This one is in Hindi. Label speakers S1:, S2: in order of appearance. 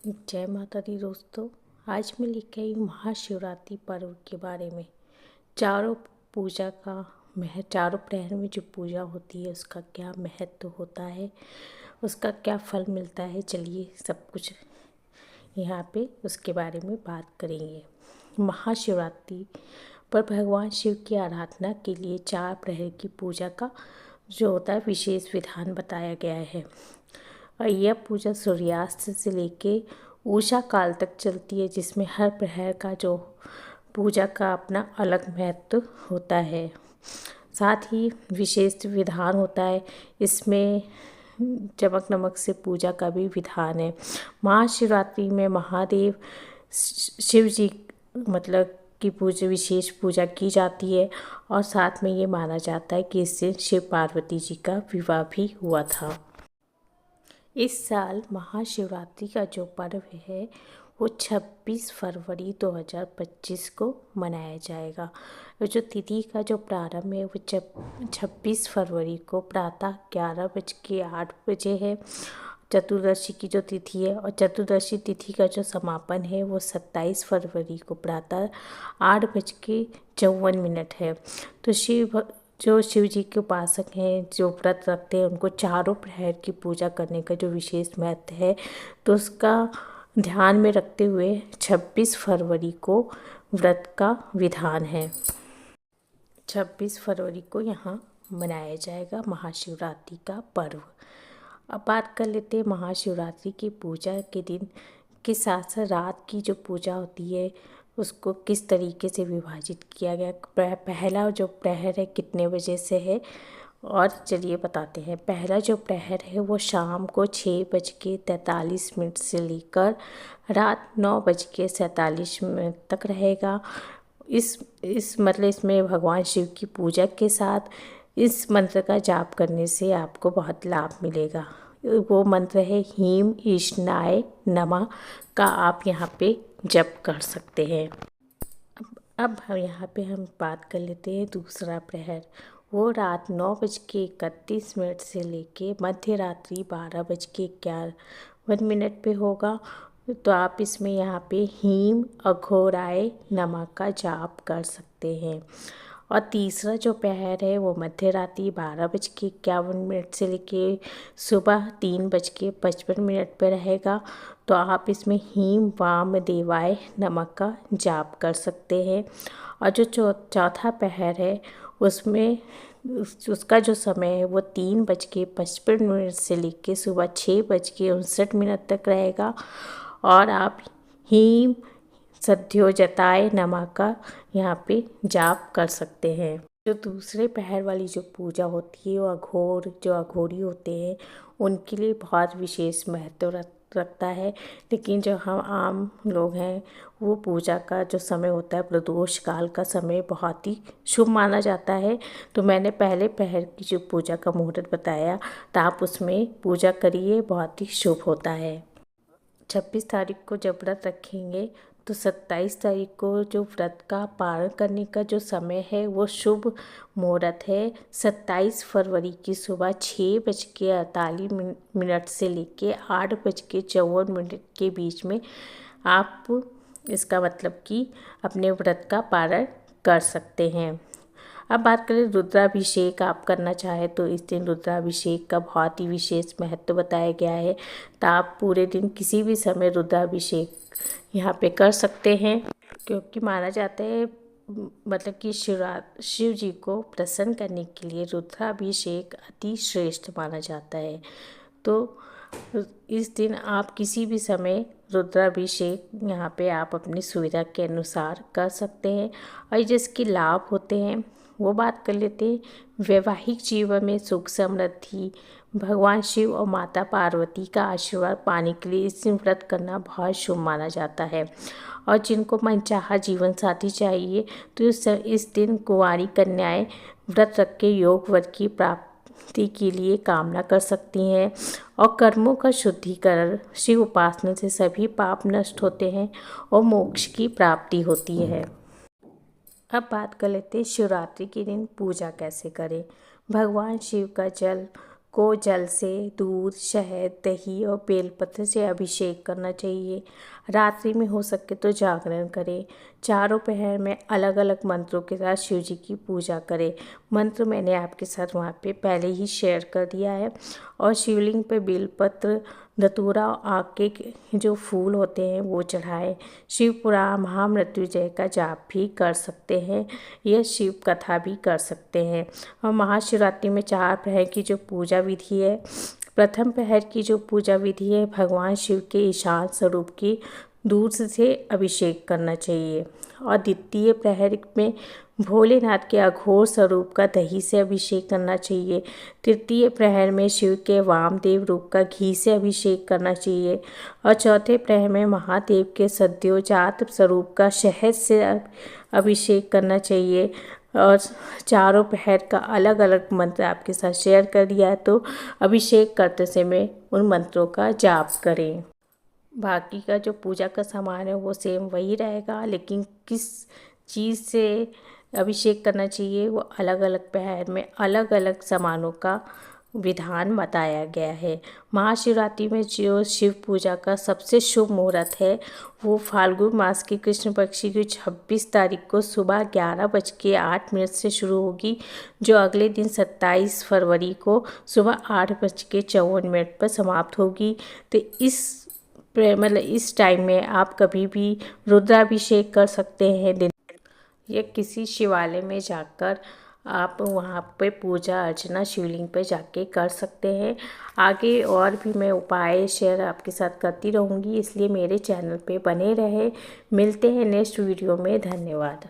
S1: जय माता दी दोस्तों। आज मैं लेके आई हूँ महाशिवरात्रि पर्व के बारे में। चारों पूजा का चारों प्रहर में जो पूजा होती है उसका क्या महत्व होता है, उसका क्या फल मिलता है, चलिए सब कुछ यहाँ पे उसके बारे में बात करेंगे। महाशिवरात्रि पर भगवान शिव की आराधना के लिए 4 प्रहर की पूजा का जो होता है विशेष विधान बताया गया है। और यह पूजा सूर्यास्त से लेके उषा काल तक चलती है, जिसमें हर प्रहर का जो पूजा का अपना अलग महत्व होता है। साथ ही विशेष विधान होता है, इसमें चमक नमक से पूजा का भी विधान है। महाशिवरात्रि में महादेव शिव जी की पूजा विशेष पूजा की जाती है और साथ में ये माना जाता है कि इससे शिव पार्वती जी का विवाह भी हुआ था। इस साल महाशिवरात्रि का जो पर्व है वो 26 फरवरी 2025 को मनाया जाएगा। जो तिथि का जो प्रारंभ है वो 26 फरवरी को प्रातः 11:08 है। चतुर्दशी की जो तिथि है और चतुर्दशी तिथि का जो समापन है वो 27 फरवरी को प्रातः 8:54 है। तो जो शिव जी के उपासक हैं, जो व्रत रखते हैं, उनको चारों प्रहर की पूजा करने का जो विशेष महत्व है, तो उसका ध्यान में रखते हुए 26 फरवरी को व्रत का विधान है। 26 फरवरी को यहाँ मनाया जाएगा महाशिवरात्रि का पर्व। अब बात कर लेते हैं महाशिवरात्रि की पूजा के दिन के साथ साथ रात की जो पूजा होती है उसको किस तरीके से विभाजित किया गया। पहला जो प्रहर है कितने बजे से है, और चलिए बताते हैं। पहला जो प्रहर है वो शाम को 6:43 से लेकर रात 9:47 तक रहेगा। इसमें भगवान शिव की पूजा के साथ इस मंत्र का जाप करने से आपको बहुत लाभ मिलेगा। वो मंत्र है हीम ईशनाय नमः का आप यहाँ पे जप कर सकते हैं। अब हम बात कर लेते हैं दूसरा प्रहर। वो रात 9:31 से लेके मध्य रात्रि 12:51 पे होगा। तो आप इसमें यहाँ पे हीम अघोराय नमः का जाप कर सकते हैं। और तीसरा जो प्रहर है वो मध्य रात्रि 12:51 से लेके सुबह 3:55 पे रहेगा। तो आप इसमें हीम वाम देवाय नमः का जाप कर सकते हैं। और जो चौथा प्रहर है उसमें उसका जो समय है वो 3:55 से लेके सुबह 6:59 तक रहेगा। और आप हीम सद्योजताय नमः का यहाँ पे जाप कर सकते हैं। जो दूसरे प्रहर वाली जो पूजा होती है वो अघोरी होते हैं उनके लिए बहुत विशेष महत्व रखता है। लेकिन जो हम आम लोग हैं वो पूजा का जो समय होता है प्रदोष काल का समय बहुत ही शुभ माना जाता है। तो मैंने पहले प्रहर की जो पूजा का मुहूर्त बताया, तो आप उसमें पूजा करिए, बहुत ही शुभ होता है। 26 तारीख को जब व्रत रखेंगे तो 27 तारीख को जो व्रत का पारण करने का जो समय है वो शुभ मुहूर्त है 27 फरवरी की सुबह 6:48 से लेके 8:54 के बीच में आप इसका कि अपने व्रत का पारण कर सकते हैं। अब बात करें रुद्राभिषेक आप करना चाहें तो इस दिन रुद्राभिषेक का बहुत ही विशेष महत्व बताया गया है। तो आप पूरे दिन किसी भी समय रुद्राभिषेक यहाँ पे कर सकते हैं, क्योंकि माना जाता है कि शिव जी को प्रसन्न करने के लिए रुद्राभिषेक अति श्रेष्ठ माना जाता है। तो इस दिन आप किसी भी समय रुद्राभिषेक यहाँ पे आप अपनी सुविधा के अनुसार कर सकते हैं। और जिसके लाभ होते हैं वो बात कर लेते हैं। वैवाहिक जीवन में सुख समृद्धि, भगवान शिव और माता पार्वती का आशीर्वाद पाने के लिए इस दिन व्रत करना बहुत शुभ माना जाता है। और जिनको मनचाहा जीवन साथी चाहिए तो इस दिन कुंवारी कन्याएं व्रत रख के योग वर की प्राप्ति के लिए कामना कर सकती हैं। और कर्मों का शुद्धिकरण, शिव उपासना से सभी पाप नष्ट होते हैं और मोक्ष की प्राप्ति होती है। अब बात कर लेते हैं शिवरात्रि के दिन पूजा कैसे करें। भगवान शिव का जल को जल से दूध, शहद, दही और बेलपत्र से अभिषेक करना चाहिए। रात्रि में हो सके तो जागरण करें। चारों पहर में अलग अलग मंत्रों के साथ शिव जी की पूजा करें। मंत्र मैंने आपके साथ वहाँ पे पहले ही शेयर कर दिया है। और शिवलिंग पे बेलपत्र, धतूरा और आग के जो फूल होते हैं वो चढ़ाएं। शिव पुराण, महामृत्युंजय का जाप भी कर सकते हैं। यह शिव कथा भी कर सकते हैं। और महाशिवरात्रि में 4 प्रहर की जो पूजा विधि है, प्रथम प्रहर की जो पूजा विधि है, भगवान शिव के ईशान स्वरूप की दूध से अभिषेक करना चाहिए। और द्वितीय प्रहर में भोलेनाथ के अघोर स्वरूप का दही से अभिषेक करना चाहिए। तृतीय प्रहर में शिव के वामदेव रूप का घी से अभिषेक करना चाहिए। और चौथे प्रहर में महादेव के सद्योजात स्वरूप का शहद से अभिषेक करना चाहिए। और चारों प्रहर का अलग अलग मंत्र आपके साथ शेयर कर दिया है, तो अभिषेक करते समय उन मंत्रों का जाप करें। बाकी का जो पूजा का सामान है वो सेम वही रहेगा, लेकिन किस चीज़ से अभिषेक करना चाहिए वो अलग अलग प्रहर में अलग अलग सामानों का विधान बताया गया है। महाशिवरात्रि में जो शिव पूजा का सबसे शुभ मुहूर्त है वो फाल्गुन मास की कृष्ण पक्ष की 26 तारीख को सुबह 11:08 से शुरू होगी, जो अगले दिन 27 फरवरी को सुबह 8:54 पर समाप्त होगी। तो इस टाइम में आप कभी भी रुद्राभिषेक कर सकते हैं दिन, या किसी शिवालय में जाकर आप वहाँ पे पूजा अर्चना शिवलिंग पे जाके कर सकते हैं। आगे और भी मैं उपाय शेयर आपके साथ करती रहूँगी, इसलिए मेरे चैनल पे बने रहे। मिलते हैं नेक्स्ट वीडियो में। धन्यवाद।